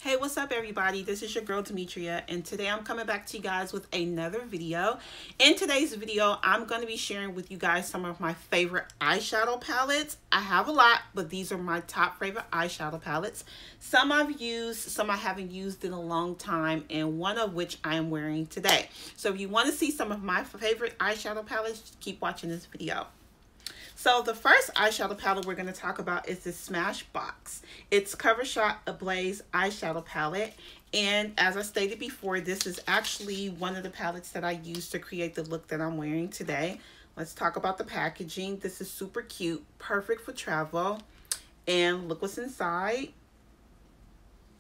Hey, what's up everybody? This is your girl Demetria, and today I'm coming back to you guys with another video. In today's video, I'm going to be sharing with you guys some of my favorite eyeshadow palettes. I have a lot, but these are my top favorite eyeshadow palettes. Some I've used, some I haven't used in a long time, and one of which I am wearing today. So if you want to see some of my favorite eyeshadow palettes, keep watching this video. So the first eyeshadow palette we're going to talk about is this Smashbox. It's Cover Shot Ablaze eyeshadow palette. And as I stated before, this is actually one of the palettes that I use to create the look that I'm wearing today. Let's talk about the packaging. This is super cute, perfect for travel. And look what's inside.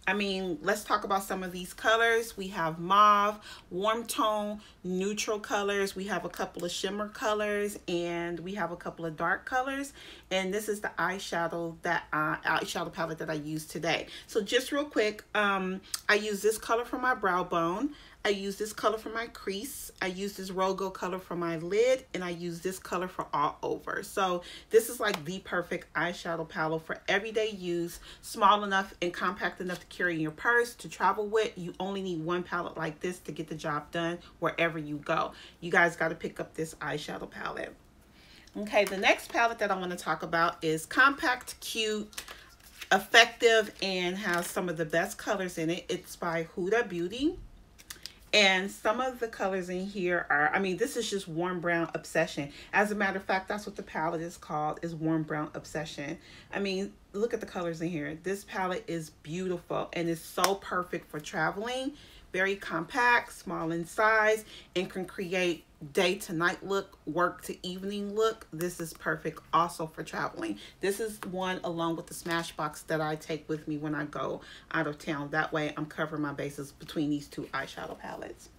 I mean, let's talk about some of these colors. We have mauve, warm tone, neutral colors. We have a couple of shimmer colors, and we have a couple of dark colors. And this is the eyeshadow palette that I use today. So just real quick, I use this color for my brow bone. I use this color for my crease. I use this Rogo color for my lid, and I use this color for all over. So this is like the perfect eyeshadow palette for everyday use, small enough and compact enough to carry in your purse, to travel with. You only need one palette like this to get the job done wherever you go. You guys got to pick up this eyeshadow palette. Okay, the next palette that I want to talk about is compact, cute, effective, and has some of the best colors in it. It's by Huda Beauty. And some of the colors in here are, I mean, this is just Warm Brown Obsession. As a matter of fact, that's what the palette is called, is Warm Brown Obsession. I mean, look at the colors in here. This palette is beautiful and is so perfect for traveling. Very compact, small in size, and can create day to night look, work to evening look. This is perfect also for traveling. This is one along with the Smashbox that I take with me when I go out of town. That way I'm covering my bases between these two eyeshadow palettes.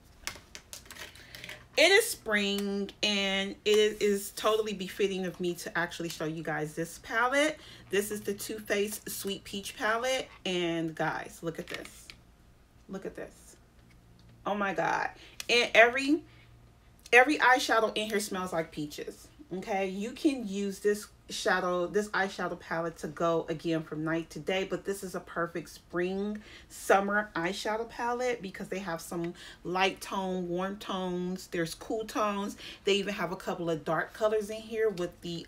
It is spring, and it is totally befitting of me to actually show you guys this palette. This is the Too Faced Sweet Peach palette, and guys, look at this. Look at this. Oh my God. And every eyeshadow in here smells like peaches. Okay, you can use this eyeshadow palette to go again from night to day, but this is a perfect spring summer eyeshadow palette because they have some light tone, warm tones, there's cool tones. They even have a couple of dark colors in here with the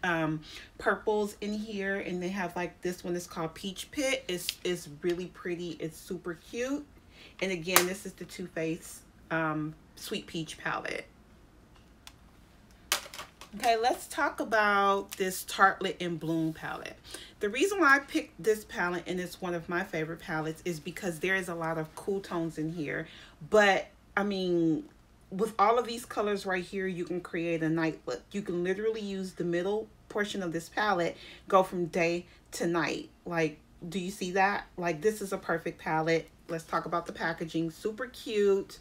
purples in here, and they have like this one is called Peach Pit. It's really pretty. It's super cute. And again, this is the Too Faced Sweet Peach palette. Okay, let's talk about this Tartelette in Bloom palette. The reason why I picked this palette, and it's one of my favorite palettes, is because there is a lot of cool tones in here. But, I mean, with all of these colors right here, you can create a night look. You can literally use the middle portion of this palette, go from day to night. Like, do you see that? Like, this is a perfect palette. Let's talk about the packaging. Super cute.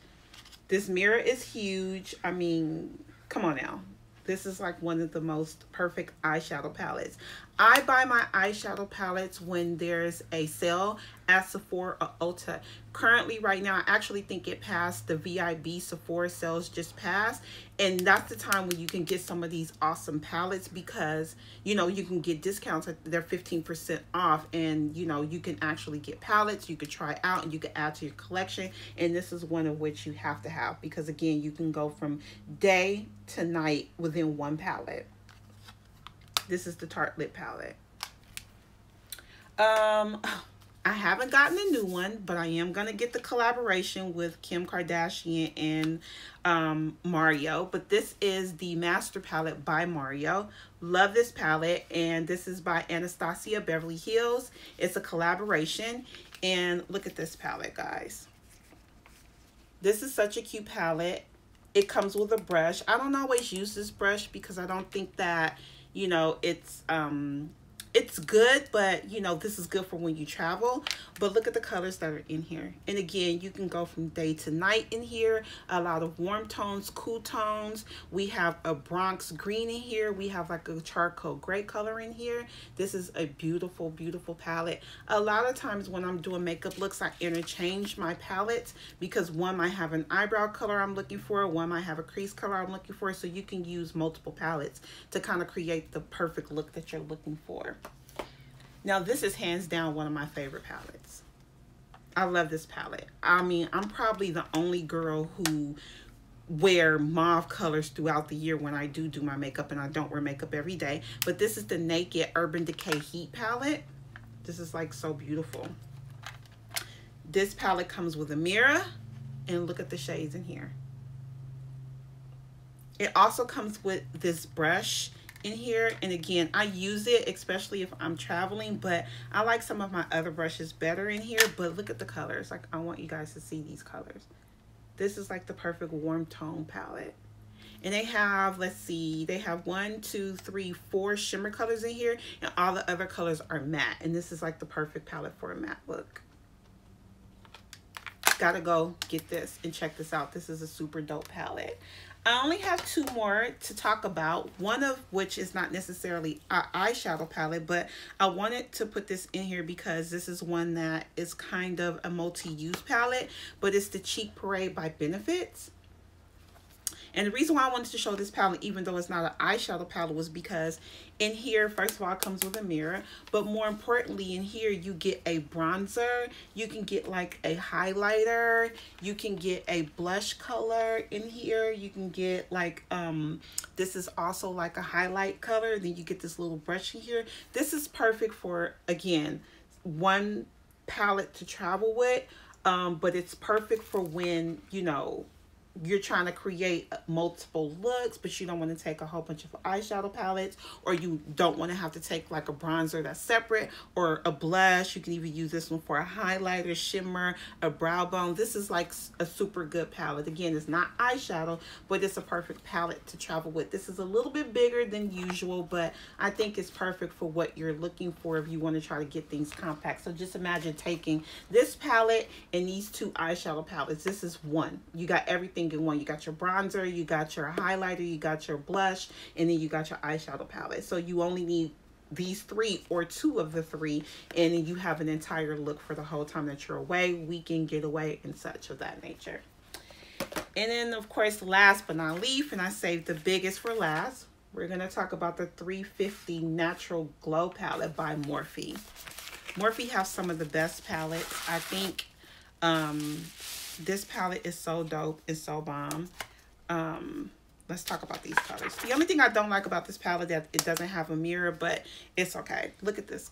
This mirror is huge. I mean, come on now. This is like one of the most perfect eyeshadow palettes. I buy my eyeshadow palettes when there's a sale at Sephora or Ulta. Currently, right now, I actually think it passed the VIB Sephora sales just passed. And that's the time when you can get some of these awesome palettes because, you know, you can get discounts. They're 15% off. And, you know, you can actually get palettes. You could try out and you can add to your collection. And this is one of which you have to have because, again, you can go from day to night within one palette. This is the Tartelette palette. I haven't gotten a new one, but I am going to get the collaboration with Kim Kardashian and Mario. But this is the Master Palette by Mario. Love this palette. And this is by Anastasia Beverly Hills. It's a collaboration. And look at this palette, guys. This is such a cute palette. It comes with a brush. I don't always use this brush because I don't think that, you know, it's good, but you know, this is good for when you travel. But look at the colors that are in here. And again, you can go from day to night in here. A lot of warm tones, cool tones. We have a Bronx green in here. We have like a charcoal gray color in here. This is a beautiful, beautiful palette. A lot of times when I'm doing makeup looks, I interchange my palettes because one might have an eyebrow color I'm looking for, one might have a crease color I'm looking for. So you can use multiple palettes to kind of create the perfect look that you're looking for. Now, this is hands down one of my favorite palettes. I love this palette. I mean, I'm probably the only girl who wear mauve colors throughout the year when I do my makeup, and I don't wear makeup every day. But this is the Naked Urban Decay Heat palette. This is like so beautiful. This palette comes with a mirror, and look at the shades in here. It also comes with this brush in here, and again, I use it especially if I'm traveling, but I like some of my other brushes better in here. But look at the colors. Like, I want you guys to see these colors. This is like the perfect warm tone palette. And they have, let's see, they have 1, 2, 3, 4 shimmer colors in here, and all the other colors are matte. And this is like the perfect palette for a matte look. Gotta go get this and check this out. This is a super dope palette. I only have 2 more to talk about, one of which is not necessarily an eyeshadow palette, but I wanted to put this in here because this is one that is kind of a multi-use palette, but it's the Cheek Parade by Benefits. And the reason why I wanted to show this palette, even though it's not an eyeshadow palette, was because in here, first of all, it comes with a mirror. But more importantly, in here, you get a bronzer. You can get like a highlighter. You can get a blush color in here. You can get like, this is also like a highlight color. Then you get this little brush in here. This is perfect for, again, one palette to travel with. But it's perfect for when, you know, you're trying to create multiple looks, but you don't want to take a whole bunch of eyeshadow palettes, or you don't want to have to take like a bronzer that's separate, or a blush. You can even use this one for a highlighter, shimmer, a brow bone. This is like a super good palette. Again, it's not eyeshadow, but it's a perfect palette to travel with. This is a little bit bigger than usual, but I think it's perfect for what you're looking for if you want to try to get things compact. So just imagine taking this palette and these 2 eyeshadow palettes. This is one. You got everything in one. You got your bronzer, you got your highlighter, you got your blush, and then you got your eyeshadow palette. So you only need these 3 or 2 of the 3, and then you have an entire look for the whole time that you're away, weekend getaway, and such of that nature. And then, of course, last but not least, and I saved the biggest for last, we're going to talk about the 350 Natural Glow palette by Morphe. Morphe has some of the best palettes. I think this palette is so dope and so bomb. Let's talk about these colors. The only thing I don't like about this palette that it doesn't have a mirror, but it's okay. Look at this.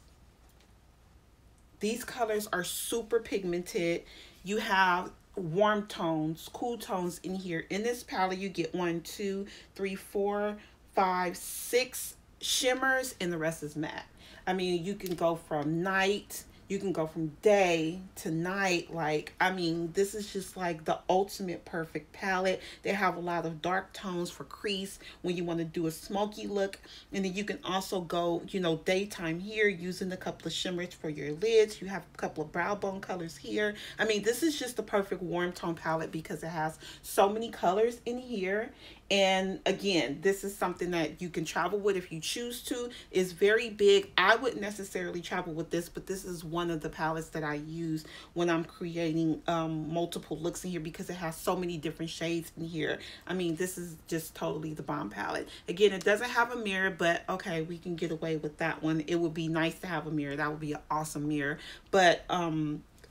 These colors are super pigmented. You have warm tones, cool tones in here. In this palette, you get 1, 2, 3, 4, 5, 6 shimmers, and the rest is matte. I mean, you can go from night, you can go from day to night. Like, I mean, this is just like the ultimate perfect palette. They have a lot of dark tones for crease when you want to do a smoky look. And then you can also go, you know, daytime here using a couple of shimmers for your lids. You have a couple of brow bone colors here. I mean, this is just the perfect warm tone palette because it has so many colors in here. And again, this is something that you can travel with if you choose to. It's very big. I wouldn't necessarily travel with this, but this is one of the palettes that I use when I'm creating multiple looks in here because it has so many different shades in here. I mean, this is just totally the bomb palette. Again, it doesn't have a mirror, but okay, we can get away with that one. It would be nice to have a mirror. That would be an awesome mirror. But I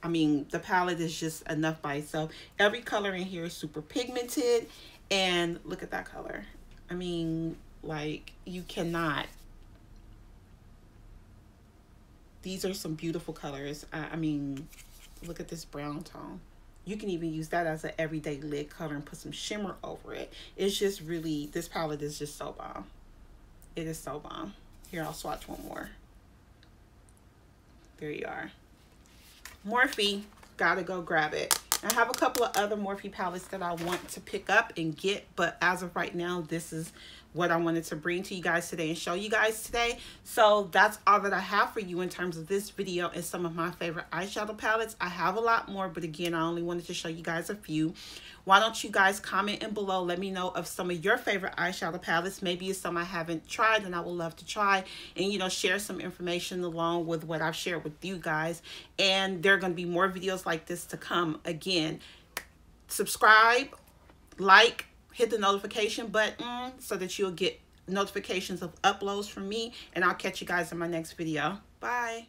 mean, the palette is just enough by itself. Every color in here is super pigmented. And look at that color. I mean, like, you cannot. These are some beautiful colors. I mean, look at this brown tone. You can even use that as an everyday lid color and put some shimmer over it. It's just really, this palette is just so bomb. It is so bomb. Here, I'll swatch one more. There you are. Morphe, gotta go grab it. I have a couple of other Morphe palettes that I want to pick up and get, but as of right now, this is what I wanted to bring to you guys today and show you guys today. So that's all that I have for you in terms of this video and some of my favorite eyeshadow palettes. I have a lot more, but again, I only wanted to show you guys a few. Why don't you guys comment in below? Let me know of some of your favorite eyeshadow palettes. Maybe it's some I haven't tried and I would love to try, and you know, share some information along with what I've shared with you guys. And there are going to be more videos like this to come. Again, subscribe, like, hit the notification button so that you'll get notifications of uploads from me, and I'll catch you guys in my next video. Bye.